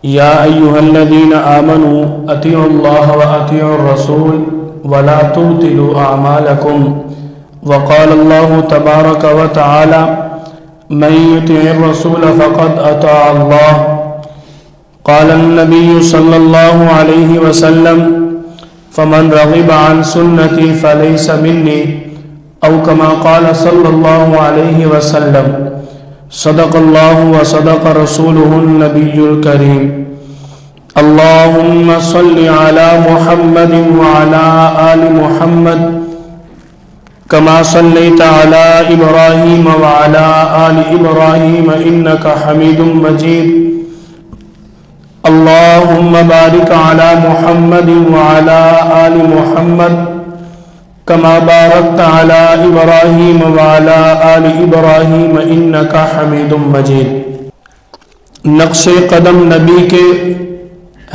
یا ایہا الذین آمنوا اطیعوا اللہ واطیعوا الرسول ولا تبطلوا اعمالکم وقال اللہ تبارک وتعالی من یطع الرسول فقد اطاع اللہ قال النبی صلی اللہ علیہ وسلم فمن رغب عن سنتی فلیس منی او کما قال صلی اللہ علیہ وسلم صدق اللہ وصدق رسولہ النبی الکریم اللہم صل علی محمد وعلی آل محمد کما صلیت علی ابراہیم وعلی آل ابراہیم انکا حمید مجید اللہم بارک علی محمد وعلی آل محمد کما بارکت علی ابراہیم وعلی آل ابراہیم انکا حمید مجید۔ نقش قدم نبی کے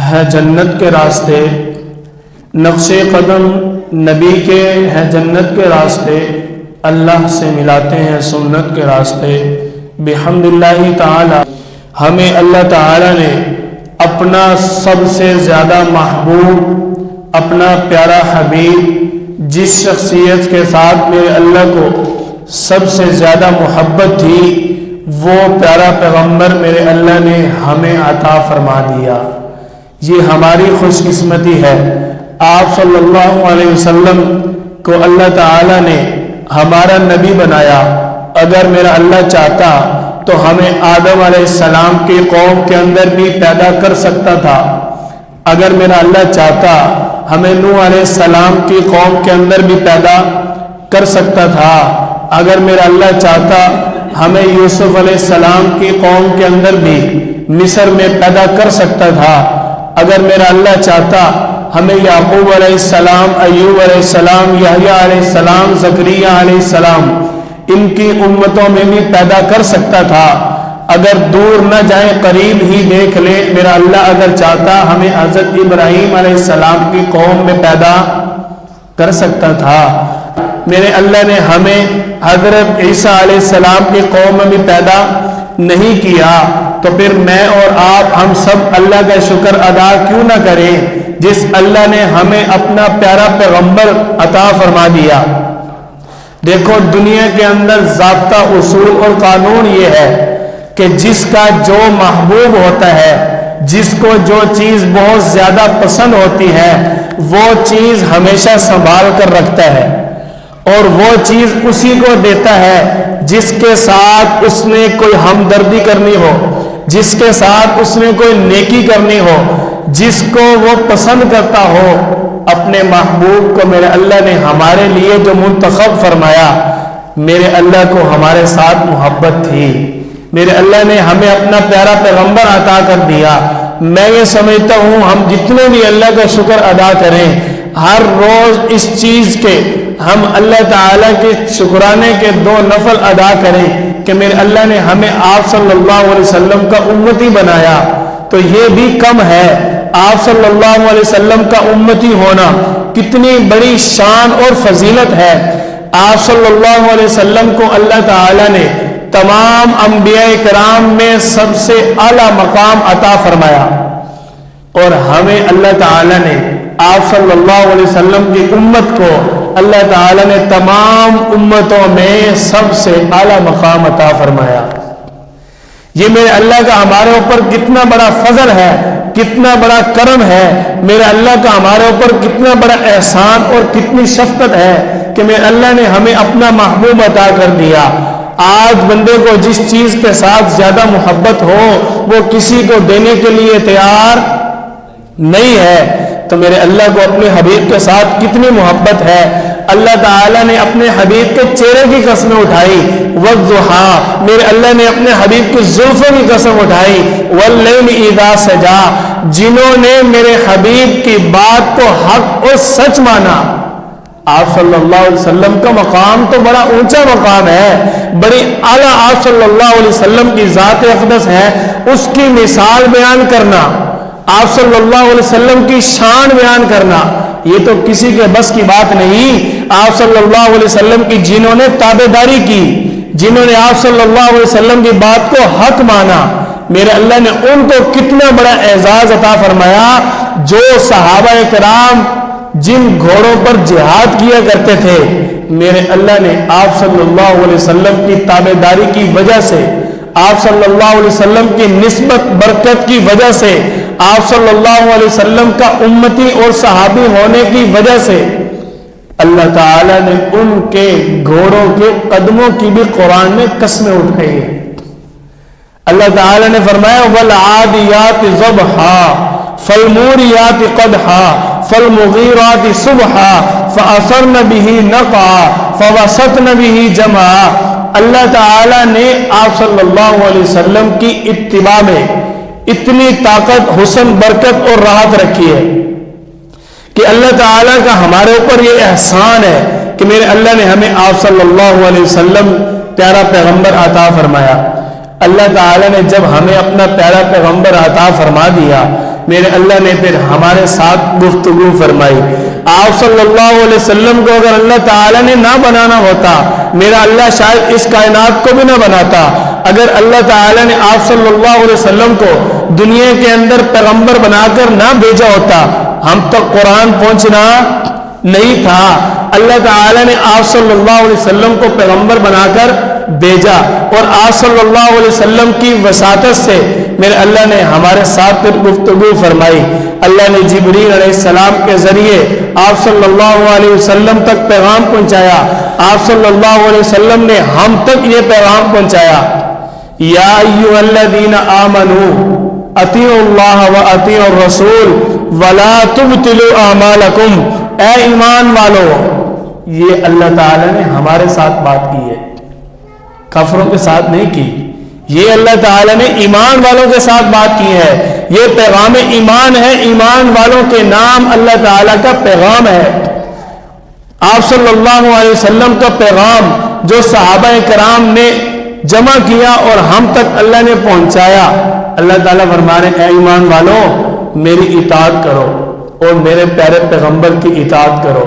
ہے جنت کے راستے، نقش قدم نبی کے ہے جنت کے راستے، اللہ سے ملاتے ہیں سنت کے راستے۔ بحمد اللہ تعالی ہمیں اللہ تعالی نے اپنا سب سے زیادہ محبوب، اپنا پیارا حبیب، جس شخصیت کے ساتھ میرے اللہ کو سب سے زیادہ محبت تھی، وہ پیارا پیغمبر میرے اللہ نے ہمیں عطا فرما دیا۔ یہ ہماری خوش قسمتی ہے۔ آپ صلی اللہ علیہ وسلم کو اللہ تعالی نے ہمارا نبی بنایا۔ اگر میرا اللہ چاہتا تو ہمیں آدم علیہ السلام کی قوم کے اندر بھی پیدا کر سکتا تھا۔ اگر میرا اللہ چاہتا ہمیں نوح علیہ السلام کی قوم کے اندر بھی پیدا کر سکتا تھا۔ اگر میرا اللہ چاہتا ہمیں یوسف علیہ السلام کی قوم کے اندر بھی مصر میں پیدا کر سکتا تھا۔ اگر میرا اللہ چاہتا ہمیں یعقوب علیہ السلام، ایوب علیہ السلام، یحییٰ علیہ السلام، زکریا علیہ السلام ان کی امتوں میں بھی پیدا کر سکتا تھا۔ اگر دور نہ جائیں قریب ہی دیکھ لیں، میرا اللہ اگر چاہتا ہمیں حضرت ابراہیم علیہ السلام کی قوم میں پیدا کر سکتا تھا۔ میرے اللہ نے ہمیں حضرت عیسیٰ علیہ السلام کی قوم میں بھی پیدا نہیں کیا، تو پھر میں اور آپ ہم سب اللہ کا شکر ادا کیوں نہ کریں جس اللہ نے ہمیں اپنا پیارا پیغمبر عطا فرما دیا۔ دیکھو دنیا کے اندر ضابطہ اصول اور قانون یہ ہے کہ جس کا جو محبوب ہوتا ہے، جس کو جو چیز بہت زیادہ پسند ہوتی ہے، وہ چیز ہمیشہ سنبھال کر رکھتا ہے، اور وہ چیز اسی کو دیتا ہے جس کے ساتھ اس نے کوئی ہمدردی کرنی ہو، جس کے ساتھ اس نے کوئی نیکی کرنی ہو، جس کو وہ پسند کرتا ہو۔ اپنے محبوب کو میرے اللہ نے ہمارے لیے جو منتخب فرمایا، میرے اللہ کو ہمارے ساتھ محبت تھی، میرے اللہ نے ہمیں اپنا پیارا پیغمبر عطا کر دیا۔ میں یہ سمجھتا ہوں ہم جتنے بھی اللہ کا شکر ادا کریں، ہر روز اس چیز کے ہم اللہ تعالیٰ کے شکرانے کے 2 نفل ادا کریں کہ میرے اللہ نے ہمیں آپ صلی اللہ علیہ وسلم کا امتی بنایا، تو یہ بھی کم ہے۔ آپ صلی اللہ علیہ وسلم کا امتی ہونا کتنی بڑی شان اور فضیلت ہے۔ آپ صلی اللہ علیہ وسلم کو اللہ تعالیٰ نے تمام انبیاء کرام میں سب سے اعلیٰ مقام عطا فرمایا، اور ہمیں اللہ تعالیٰ نے آپ صلی اللہ علیہ وسلم کی امت کو اللہ تعالیٰ نے تمام امتوں میں سب سے اعلیٰ مقام عطا فرمایا۔ یہ میرے اللہ کا ہمارے اوپر کتنا بڑا فضل ہے، کتنا بڑا کرم ہے، میرے اللہ کا ہمارے اوپر کتنا بڑا احسان اور کتنی شفقت ہے کہ میرے اللہ نے ہمیں اپنا محبوب عطا کر دیا۔ آج بندے کو جس چیز کے ساتھ زیادہ محبت ہو وہ کسی کو دینے کے لیے تیار نہیں ہے، تو میرے اللہ کو اپنے حبیب کے ساتھ کتنی محبت ہے۔ اللہ تعالیٰ نے اپنے حبیب کے چہرے کی قسم اٹھائی، والضحیٰ، میرے اللہ نے اپنے حبیب کی زلفوں کی قسم اٹھائی، واللیل اذا سجا، جنہوں نے میرے حبیب کی بات کو حق اور سچ مانا۔ آپ صلی اللہ علیہ وسلم کا مقام تو بڑا اونچا مقام ہے، بڑی اعلیٰ آپ صلی اللہ علیہ وسلم کی ذات اقدس ہے، اس کی مثال بیان کرنا، آپ صلی اللہ علیہ وسلم کی شان بیان کرنا، یہ تو کسی کے بس کی بات نہیں۔ آپ صلی اللہ علیہ وسلم کی جنہوں نے تابعداری کی، جنہوں نے آپ صلی اللہ علیہ وسلم کی بات کو حق مانا، میرے اللہ نے ان کو کتنا بڑا اعزاز عطا فرمایا، جو صحابہ کرام جن گھوڑوں پر جہاد کیا کرتے تھے، میرے اللہ نے آپ صلی اللہ علیہ وسلم کی تابعداری کی وجہ سے، آپ صلی اللہ علیہ وسلم کی نسبت برکت کی وجہ سے، آپ صلی اللہ علیہ وسلم کا امتی اور صحابی ہونے کی وجہ سے اللہ تعالیٰ نے ان کے گھوڑوں کے قدموں کی بھی قرآن میں قسمیں اٹھائی ہیں۔ اللہ تعالیٰ نے فرمایا وَالْعَادِيَاتِ ضَبْحًا فَالْمُورِيَاتِ قَدْحًا فَالْمُغِيرَاتِ صُبْحًا فَأَثَرْنَ بِهِ نَقْعًا فَوَسَطْنَ بِهِ جَمْعًا۔ اللہ تعالیٰ نے آپ صلی اللہ علیہ وسلم کی اتباع میں اتنی طاقت، حسن، برکت اور راحت رکھی ہے کہ اللہ تعالیٰ کا ہمارے اوپر یہ احسان ہے کہ میرے اللہ نے ہمیں آپ صلی اللہ علیہ وسلم پیارا پیغمبر عطا فرمایا۔ اللہ تعالیٰ نے جب ہمیں اپنا پیارا پیغمبر عطا فرما دیا، میرے اللہ نے پھر ہمارے ساتھ گفتگو فرمائی۔ آپ صلی اللہ علیہ وسلم کو اگر اللہ تعالیٰ نے نہ بنانا ہوتا، میرا اللہ شاید اس کائنات کو بھی نہ بناتا۔ اگر اللہ تعالیٰ نے آپ صلی اللہ علیہ وسلم کو دنیا کے اندر پیغمبر بنا کر نہ بھیجا ہوتا، ہم تک قرآن پہنچنا نہیں تھا۔ اللہ تعالیٰ نے آپ صلی اللہ علیہ وسلم کو پیغمبر بنا کر بھیجا، اور آپ صلی اللہ علیہ وسلم کی وساطت سے میرے اللہ نے ہمارے ساتھ گفتگو فرمائی۔ اللہ نے جبریل علیہ السلام کے ذریعے آپ صلی اللہ علیہ وسلم تک پیغام پہنچایا، آپ صلی اللہ علیہ وسلم نے ہم تک یہ پیغام پہنچایا۔ یا ایھا الذین آمنوا اطیعوا اللہ و اطیعوا الرسول ولا تبطلوا اعمالکم۔ اے ایمان والو، یہ اللہ تعالیٰ نے ہمارے ساتھ بات کی ہے، کافروں کے ساتھ نہیں کی۔ یہ اللہ تعالیٰ نے ایمان والوں کے ساتھ بات کی ہے۔ یہ پیغام ایمان ہے، ایمان والوں کے نام اللہ تعالیٰ کا پیغام ہے۔ آپ صلی اللہ علیہ وسلم کا پیغام جو صحابہ کرام نے جمع کیا اور ہم تک اللہ نے پہنچایا، اللہ تعالیٰ فرما رہے ہیں اے ایمان والو، میری اطاعت کرو اور میرے پیارے پیغمبر کی اطاعت کرو۔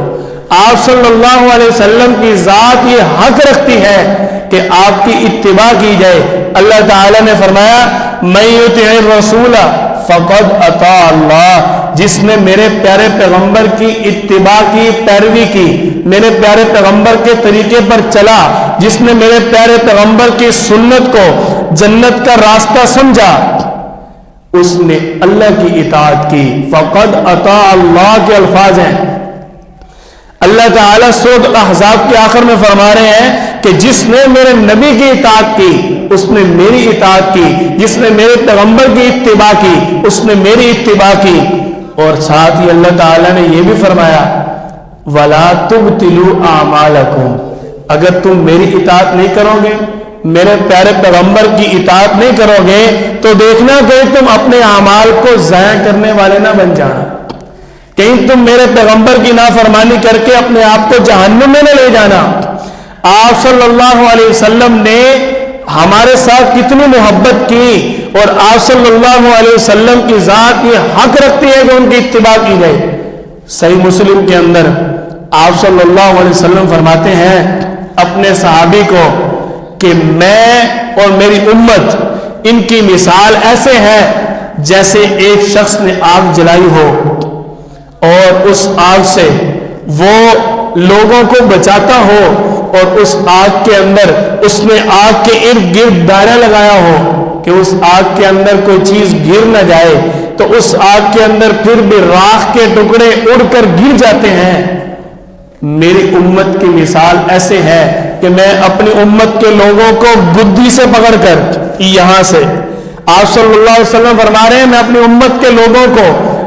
آپ صلی اللہ علیہ وسلم کی ذات یہ حق رکھتی ہے کہ آپ کی اتباع کی جائے۔ اللہ تعالیٰ نے فرمایا من یطع الرسول فقد اطاع اللہ، جس نے میرے پیارے پیغمبر کی اتباع کی، پیروی کی، میرے پیارے پیغمبر کے طریقے پر چلا، جس نے میرے پیارے پیغمبر کی سنت کو جنت کا راستہ سمجھا، اس نے اللہ کی اطاعت کی۔ فقد اطاع اللہ کے الفاظ ہیں۔ اللہ تعالیٰ سورۃ الاحزاب کے آخر میں فرما رہے ہیں کہ جس نے میرے نبی کی اطاعت کی اس نے میری اطاعت کی، جس نے میرے پیغمبر کی اتباع کی اس نے میری اتباع کی۔ اور ساتھ ہی اللہ تعالیٰ نے یہ بھی فرمایا وَلَا تُبْطِلُوا أَعْمَالَكُمْ، اگر تم میری اطاعت نہیں کرو گے، میرے پیارے پیغمبر کی اطاعت نہیں کرو گے، تو دیکھنا کہ تم اپنے اعمال کو ضائع کرنے والے نہ بن جانا، کہیں تم میرے پیغمبر کی نافرمانی کر کے اپنے آپ کو جہنم میں نہ لے جانا۔ آپ صلی اللہ علیہ وسلم نے ہمارے ساتھ کتنی محبت کی، اور آپ صلی اللہ علیہ وسلم کی ذات یہ حق رکھتی ہے کہ ان کی اتباع کی جائے۔ صحیح مسلم کے اندر آپ صلی اللہ علیہ وسلم فرماتے ہیں اپنے صحابی کو کہ میں اور میری امت ان کی مثال ایسے ہے جیسے ایک شخص نے آگ جلائی ہو اور اس آگ سے وہ لوگوں کو بچاتا ہو، اور اس آگ کے اندر اس نے آگ کے ارد گرد دائرہ لگایا ہو کہ اس آگ کے اندر کوئی چیز گر نہ جائے، تو اس آگ کے اندر پھر بھی راکھ کے ٹکڑے اڑ کر گر جاتے ہیں۔ میری امت کی مثال ایسے ہے کہ میں اپنی امت کے لوگوں کو گدی سے پکڑ کر یہاں سے، آپ صلی اللہ علیہ وسلم فرما رہے ہیں میں اپنی امت کے لوگوں کو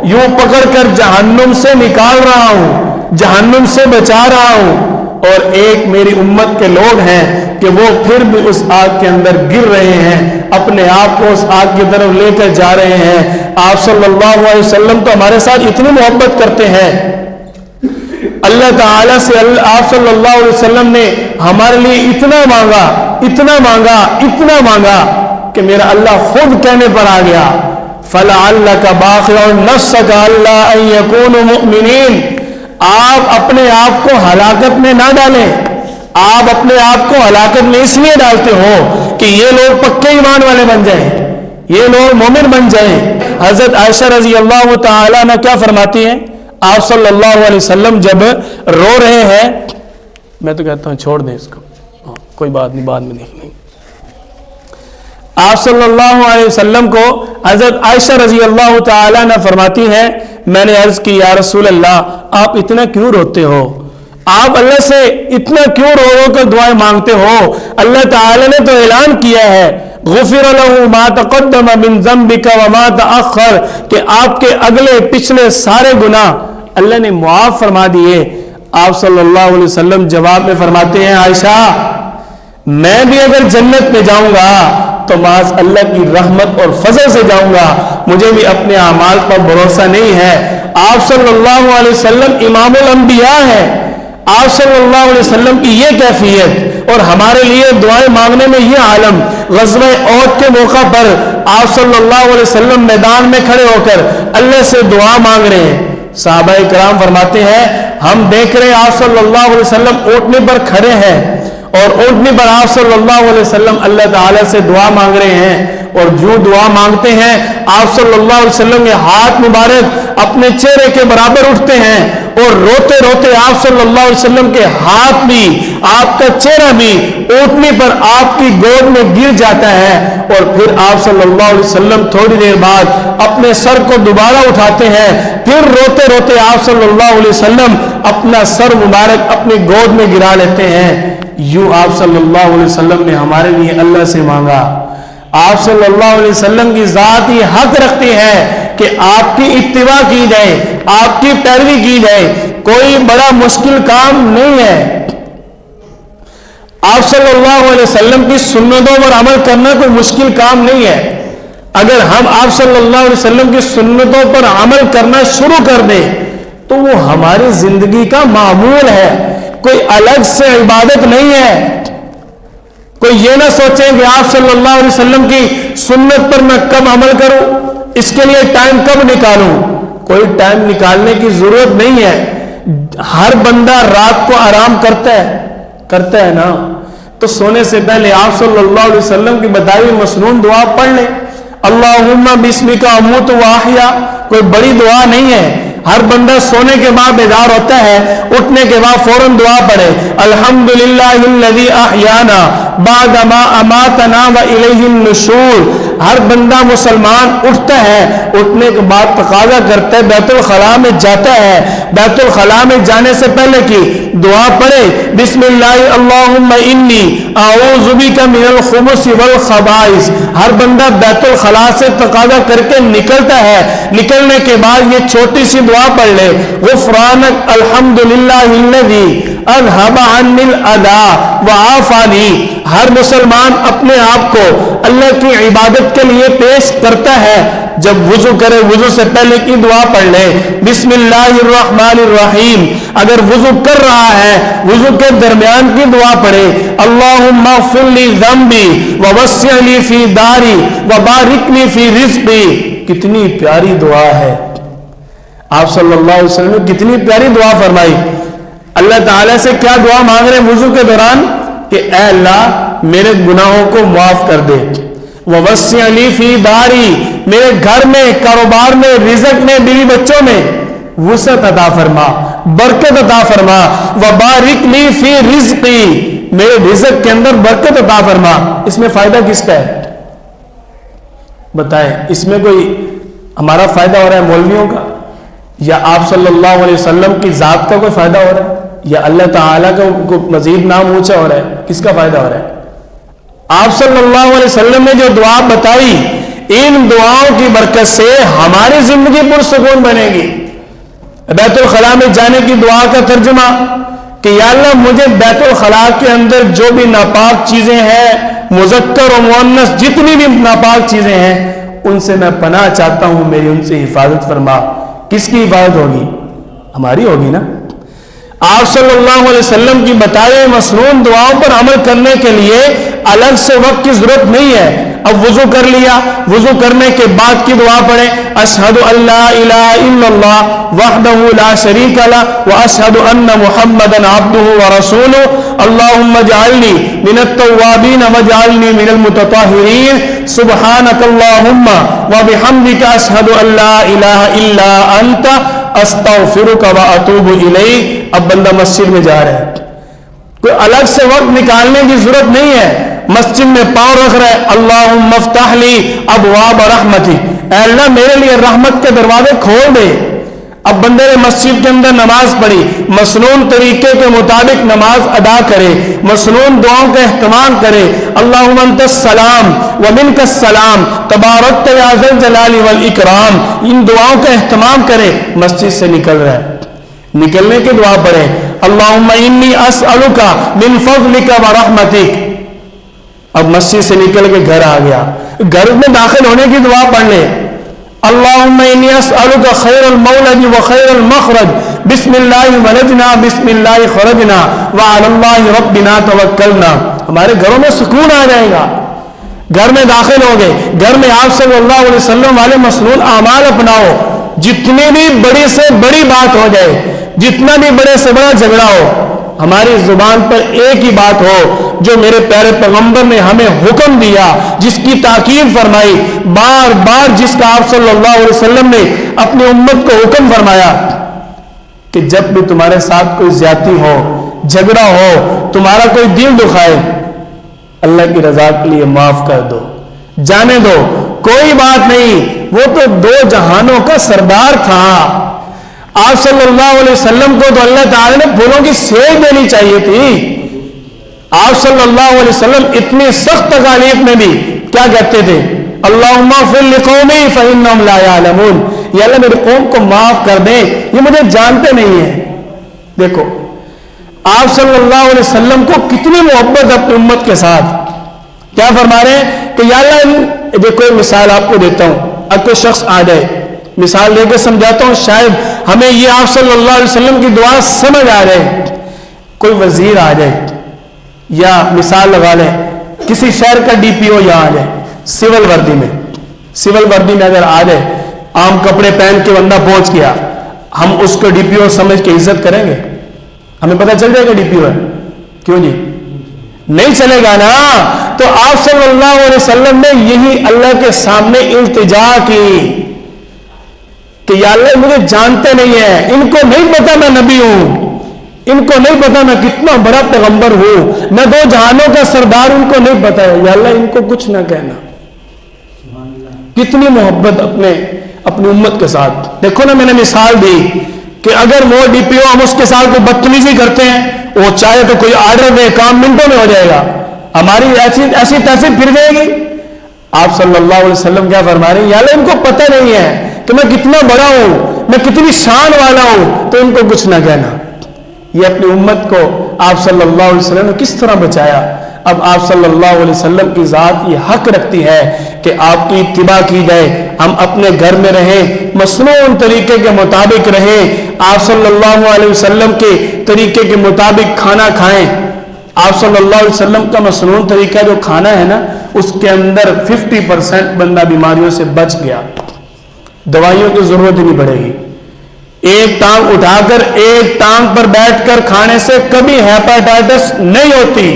یوں پکڑ کر جہنم سے نکال رہا ہوں، جہنم سے بچا رہا ہوں، اور ایک میری امت کے لوگ ہیں کہ وہ پھر بھی اس آگ کے اندر گر رہے ہیں، اپنے آپ کو اس آگ کی طرف لے کر جا رہے ہیں۔ آپ صلی اللہ علیہ وسلم تو ہمارے ساتھ اتنی محبت کرتے ہیں، اللہ تعالیٰ سے آپ صلی اللہ علیہ وسلم نے ہمارے لیے اتنا مانگا، اتنا مانگا، اتنا مانگا کہ میرا اللہ خود کہنے پر آ گیا فَلَعَلَّكَ بَاخِعٌ نَفْسَكَ أَلَّا أَن يَكُونُوا مُؤْمِنِينَ۔ آپ اپنے آپ کو ہلاکت میں نہ ڈالیں، آپ اپنے آپ کو ہلاکت میں اس لیے ڈالتے ہو کہ یہ لوگ پکے ایمان والے بن جائیں، یہ لوگ مومن بن جائیں۔ حضرت عائشہ رضی اللہ تعالی عنہ کیا فرماتی ہیں؟ آپ صلی اللہ علیہ وسلم جب رو رہے ہیں، میں تو کہتا ہوں چھوڑ دیں اس کو، کوئی بات نہیں، بعد میں دیکھ لیں گے۔ آپ صلی اللہ علیہ وسلم کو حضرت عائشہ رضی اللہ تعالی عنہ فرماتی ہیں، میں نے عرض کی یا رسول اللہ آپ اتنا کیوں روتے ہو؟ آپ اللہ سے اتنا کیوں رو رو کر دعائیں مانگتے ہو؟ اللہ تعالی نے تو اعلان کیا ہے غفر لہ ما تقدم من ذنبک وما تأخر، کہ آپ کے اگلے پچھلے سارے گناہ اللہ نے معاف فرما دیے۔ آپ صلی اللہ علیہ وسلم جواب میں فرماتے ہیں عائشہ میں بھی اگر جنت میں جاؤں گا تو محض اللہ کی رحمت اور فضل سے جاؤں گا، مجھے بھی اپنے اعمال پر بھروسہ نہیں ہے۔ آپ صلی اللہ علیہ وسلم امام الانبیاء ہیں، آپ صلی اللہ علیہ وسلم کی یہ کیفیت اور ہمارے لیے دعائیں مانگنے میں یہ عالم۔ غزوہ احد کے موقع پر آپ صلی اللہ علیہ وسلم میدان میں کھڑے ہو کر اللہ سے دعا مانگ رہے ہیں۔ صحابہ کرام فرماتے ہیں ہم دیکھ رہے ہیں آپ صلی اللہ علیہ وسلم اونٹنے پر کھڑے ہیں اور اونٹنے پر آپ صلی اللہ علیہ وسلم اللہ تعالیٰ سے دعا مانگ رہے ہیں، اور جو دعا مانگتے ہیں آپ صلی اللہ علیہ وسلم کے ہاتھ مبارک اپنے چہرے کے برابر اٹھتے ہیں، اور روتے روتے آپ صلی اللہ علیہ وسلم کے ہاتھ بھی آپ کا چہرہ بھی اونٹنے پر آپ کی گود میں گر جاتا ہے، اور پھر آپ صلی اللہ علیہ وسلم تھوڑی دیر بعد اپنے سر کو دوبارہ اٹھاتے ہیں، پھر روتے روتے آپ صلی اللہ علیہ وسلم اپنا سر مبارک اپنی گود میں گرا لیتے ہیں۔ یوں آپ صلی اللہ علیہ وسلم نے ہمارے لیے اللہ سے مانگا۔ آپ صلی اللہ علیہ وسلم کی ذات یہ حق رکھتی ہے کہ آپ کی اتباع کی جائے، آپ کی پیروی کی جائے، کوئی بڑا مشکل کام نہیں ہے۔ آپ صلی اللہ علیہ وسلم کی سنتوں پر عمل کرنا کوئی مشکل کام نہیں ہے۔ اگر ہم آپ صلی اللہ علیہ وسلم کی سنتوں پر عمل کرنا شروع کر دیں تو وہ ہماری زندگی کا معمول ہے، کوئی الگ سے عبادت نہیں ہے۔ کوئی یہ نہ سوچیں کہ آپ صلی اللہ علیہ وسلم کی سنت پر میں کب عمل کروں، اس کے لیے ٹائم کب نکالوں۔ کوئی ٹائم نکالنے کی ضرورت نہیں ہے۔ ہر بندہ رات کو آرام کرتا ہے نا، تو سونے سے پہلے آپ صلی اللہ علیہ وسلم کی بتائی ہوئی مسنون دعا پڑھ لیں، اللہم بسمک اموت و احیا۔ کوئی بڑی دعا نہیں ہے۔ ہر بندہ سونے کے بعد بیدار ہوتا ہے، اٹھنے کے بعد فوراً دعا پڑھے الحمدللہ الذی احیانا بعد ما اماتنا و الیہ النشور۔ ہر بندہ مسلمان اٹھتا ہے، اٹھنے کے بعد تقاضا کرتا ہے بیت الخلاء میں جاتا ہے، بیت الخلاء میں جانے سے پہلے کی دعا پڑھے بسم اللہ اللہم انی اعوذ بک من الخبث والخبائث۔ ہر بندہ بیت الخلاء سے تقاضا کر کے نکلتا ہے، نکلنے کے بعد یہ چھوٹی سی دعا پڑھ لے غفرانک الحمدللہ الذی اذهب عنی الاذی وعافانی۔ ہر مسلمان اپنے آپ کو اللہ کی عبادت کے لیے پیش کرتا ہے، جب وضو کرے وضو سے پہلے کی دعا پڑھ لے بسم اللہ الرحمن الرحیم۔ اگر وضو کر رہا ہے وضو کے درمیان کی دعا پڑھے اللہم اغفر لی ذنبی ووسع لی فی داری وبارک لی فی رزقی۔ کتنی پیاری دعا ہے، آپ صلی اللہ علیہ وسلم نے کتنی پیاری دعا فرمائی۔ اللہ تعالیٰ سے کیا دعا مانگ رہے وضو کے دوران کہ اے اللہ میرے گناہوں کو معاف کر دے، ووسع لی فی داری، میرے گھر میں، کاروبار میں، رزق میں، بیوی بچوں میں وسعت عطا فرما، برکت عطا فرما، وبارک لی فی رزقی، میرے رزق کے اندر برکت عطا فرما۔ اس میں فائدہ کس کا ہے بتائیں؟ اس میں کوئی ہمارا فائدہ ہو رہا ہے مولویوں کا، یا آپ صلی اللہ علیہ وسلم کی ذات کا کوئی فائدہ ہو رہا ہے، یا اللہ تعالیٰ کا مزید نام اونچا ہو رہا ہے؟ کس کا فائدہ ہو رہا ہے؟ آپ صلی اللہ علیہ وسلم نے جو دعا بتائی، ان دعاؤں کی برکت سے ہماری زندگی پرسکون بنے گی۔ بیت الخلاء میں جانے کی دعا کا ترجمہ کہ یا اللہ مجھے بیت الخلاء کے اندر جو بھی ناپاک چیزیں ہیں، مذکر و مؤنث جتنی بھی ناپاک چیزیں ہیں، ان سے میں پناہ چاہتا ہوں، میری ان سے حفاظت فرما۔ کس کی حفاظت ہوگی؟ ہماری ہوگی نا۔ آپ صلی اللہ علیہ وسلم کی بتائے مسنون دعاؤں پر عمل کرنے کے لیے الگ سے وقت کی ضرورت نہیں ہے۔ اب وضو کر لیا، وضو کرنے کے بعد کی دعا پڑھیں، اشہد ان لا الہ الا اللہ وحدہ لا شریک لہ واشہد ان محمدا عبدہ ورسولہ اللہم اجعلنی من التوابین واجعلنی من المتطہرین سبحانک اللہم وبحمدک اشہد ان لا الہ الا انت استغفرک واتوب الیک۔ اب بندہ مسجد میں جا رہا ہے، کوئی الگ سے وقت نکالنے کی ضرورت نہیں ہے، مسجد میں پاؤں رکھ رہا ہے، اللہم افتح لی ابواب رحمتی، اے اللہ میرے لیے رحمت کے دروازے کھول دے۔ اب بندے نے مسجد کے اندر نماز پڑھی، مسنون طریقے کے مطابق نماز ادا کرے، مسنون دعاؤں کا اہتمام کرے، اللہم انت السلام ومنک السلام تبارکت یا ذا الجلال والاکرام، ان دعاؤں کا اہتمام کرے، مسجد سے نکل رہا ہے، نکلنے کی دعا پڑھے، اللہم انی اسألک من فضلک ورحمتک۔ اب مسجد سے نکل کے گھر آ گیا، گھر میں داخل ہونے کی دعا پڑھ لے، اللہم انی اسألک خیر المولد و خیر المخرج، بسم اللہ ولجنا بسم اللہ خرجنا وعلی اللہ ربنا توکلنا۔ ہمارے گھروں میں سکون آ جائے گا، گھر میں داخل ہو گئے، گھر میں آپ صلی اللہ علیہ وسلم والے مسنون اعمال اپناؤ، جتنی بھی بڑی سے بڑی بات ہو جائے، جتنا بھی بڑے سے بڑا جھگڑا ہو، ہماری زبان پر ایک ہی بات ہو جو میرے پیارے پیغمبر نے ہمیں حکم دیا، جس کی تاکید فرمائی، بار بار جس کا آپ صلی اللہ علیہ وسلم نے اپنی امت کو حکم فرمایا کہ جب بھی تمہارے ساتھ کوئی زیادتی ہو، جھگڑا ہو، تمہارا کوئی دل دکھائے، اللہ کی رضا کے لیے معاف کر دو، جانے دو، کوئی بات نہیں، وہ تو دو جہانوں کا سردار تھا۔ آپ صلی اللہ علیہ وسلم کو تو اللہ تعالی نے پھولوں کی سیج دینی چاہیے تھی۔ آپ صلی اللہ علیہ وسلم اتنی سخت تکالیف میں بھی کیا کہتے تھے؟ اللہم اغفر لقومی فانہم لا یعلمون، یا اللہ میری قوم کو معاف کر دیں، یہ مجھے جانتے نہیں ہیں۔ دیکھو آپ صلی اللہ علیہ وسلم کو کتنی محبت اپنی امت کے ساتھ، کیا فرما رہے ہیں کہ یا اللہ، دیکھو ایک مثال آپ کو دیتا ہوں، اب کوئی شخص آ جائے، مثال دے کے سمجھاتا ہوں، شاید ہمیں یہ آپ صلی اللہ علیہ وسلم کی دعا سمجھ آ جائے۔ کوئی وزیر آ جائے، یا مثال لگا لیں کسی شہر کا ڈی پی او یہاں آ جائے، سول وردی میں اگر آ جائے، عام کپڑے پہن کے بندہ پہنچ گیا، ہم اس کو ڈی پی او سمجھ کے عزت کریں گے؟ ہمیں پتہ چل جائے گا ڈی پی او ہے؟ کیوں جی نہیں چلے گا نا۔ تو آپ صلی اللہ علیہ وسلم نے یہی اللہ کے سامنے التجا کی کہ یا اللہ مجھے جانتے نہیں ہیں، ان کو نہیں پتا میں نبی ہوں، ان کو نہیں پتا میں کتنا بڑا پیغمبر ہوں، میں دو جہانوں کا سردار، ان کو نہیں پتا ہے، یا اللہ ان کو کچھ نہ کہنا۔ کتنی محبت اپنی امت کے ساتھ۔ دیکھو نا، میں نے مثال دی کہ اگر وہ ڈی پی او ہم اس کے ساتھ کوئی بدتمیزی کرتے ہیں، وہ چاہے تو کوئی آرڈر دے، کام منٹوں میں ہو جائے گا، ہماری ایسی تحصیل پھر جائے گی۔ آپ صلی اللہ علیہ وسلم کیا فرما رہے ہیں؟ یا اللہ ان کو پتہ نہیں ہے کہ میں کتنا بڑا ہوں، میں کتنی شان والا ہوں، تو ان کو کچھ نہ کہنا۔ یہ اپنی امت کو آپ صلی اللہ علیہ وسلم نے کس طرح بچایا۔ اب آپ صلی اللہ علیہ وسلم کی ذات یہ حق رکھتی ہے کہ آپ کی اتباع کی جائے، ہم اپنے گھر میں رہیں، مسنون طریقے کے مطابق رہیں، آپ صلی اللہ علیہ وسلم کے طریقے کے مطابق کھانا کھائیں۔ آپ صلی اللہ علیہ وسلم کا مسنون طریقہ جو کھانا ہے نا، اس کے اندر 50% بندہ بیماریوں سے بچ گیا، دوائیوں کی ضرورت ہی نہیں پڑے گی۔ ایک ٹانگ اٹھا کر ایک ٹانگ پر بیٹھ کر کھانے سے کبھی ہیپاٹائٹس نہیں ہوتی۔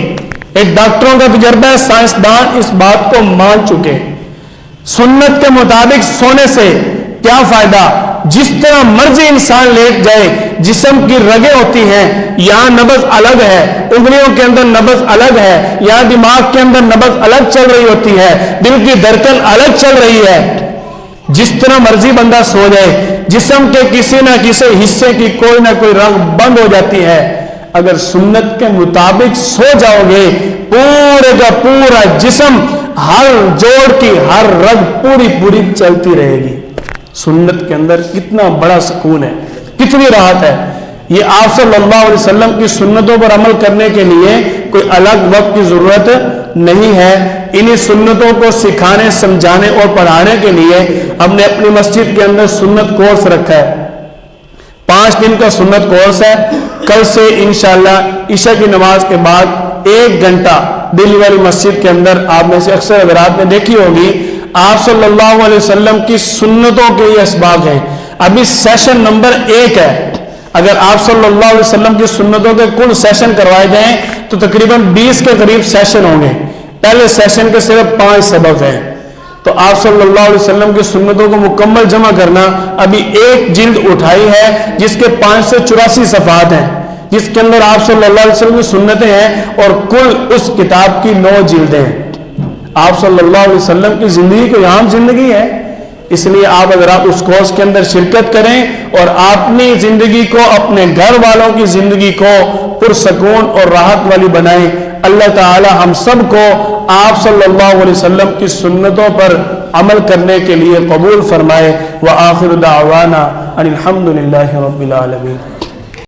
ایک ڈاکٹروں کا تجربہ ہے، سائنسدان اس بات کو مان چکے۔ سنت کے مطابق سونے سے کیا فائدہ؟ جس طرح مرضی انسان لیٹ جائے، جسم کی رگیں ہوتی ہیں، یہاں نبض الگ ہے، انگلیوں کے اندر نبض الگ ہے، یہاں دماغ کے اندر نبض الگ چل رہی ہوتی ہے، دل کی دھڑکن الگ چل رہی ہے۔ جس طرح مرضی بندہ سو جائے، جسم کے کسی نہ کسی حصے کی کوئی نہ کوئی رگ بند ہو جاتی ہے۔ اگر سنت کے مطابق سو جاؤ گے، پورے کا پورا جسم، ہر جوڑ کی ہر رگ پوری چلتی رہے گی۔ سنت کے اندر کتنا بڑا سکون ہے، کتنی راحت ہے۔ یہ آپ صلی اللہ علیہ وسلم کی سنتوں پر عمل کرنے کے لیے کوئی الگ وقت کی ضرورت نہیں ہے۔ انہی سنتوں کو سکھانے، سمجھانے اور پڑھانے کے لیے ہم نے اپنی مسجد کے اندر سنت کورس رکھا ہے۔ 5 دن کا سنت کورس ہے۔ کل سے انشاءاللہ عشاء کی نماز کے بعد 1 گھنٹہ دلی والی مسجد کے اندر آپ میں سے اکثر حضرات نے دیکھی ہوگی، آپ صلی اللہ علیہ وسلم کی سنتوں کے یہ اسباق ہیں. ابھی سیشن نمبر 1 ہے. اگر آپ صلی اللہ علیہ وسلم کی سنتوں کے کل سیشن کروائے جائیں تو تقریباً 20 کے قریب سیشن ہوں گے. پہلے سیشن کے صرف 5 سبق ہیں. تو آپ صلی اللہ علیہ وسلم کی سنتوں کو مکمل جمع کرنا، ابھی 1 جلد اٹھائی ہے جس کے 5 سے 84 صفحات ہیں، جس کے اندر آپ صلی اللہ علیہ وسلم کی سنتیں ہیں، اور کل اس کتاب کی 9 جلدیں ہیں. آپ صلی اللہ علیہ وسلم کی زندگی کوئی عام زندگی ہے، اس لیے آپ اگر آپ اس کورس کے اندر شرکت کریں اور اپنی زندگی کو، اپنے گھر والوں کی زندگی کو پرسکون اور راحت والی بنائیں. اللہ تعالی ہم سب کو آپ صلی اللہ علیہ وسلم کی سنتوں پر عمل کرنے کے لیے قبول فرمائے. وآخر دعوانا ان الحمد للہ رب العالمین.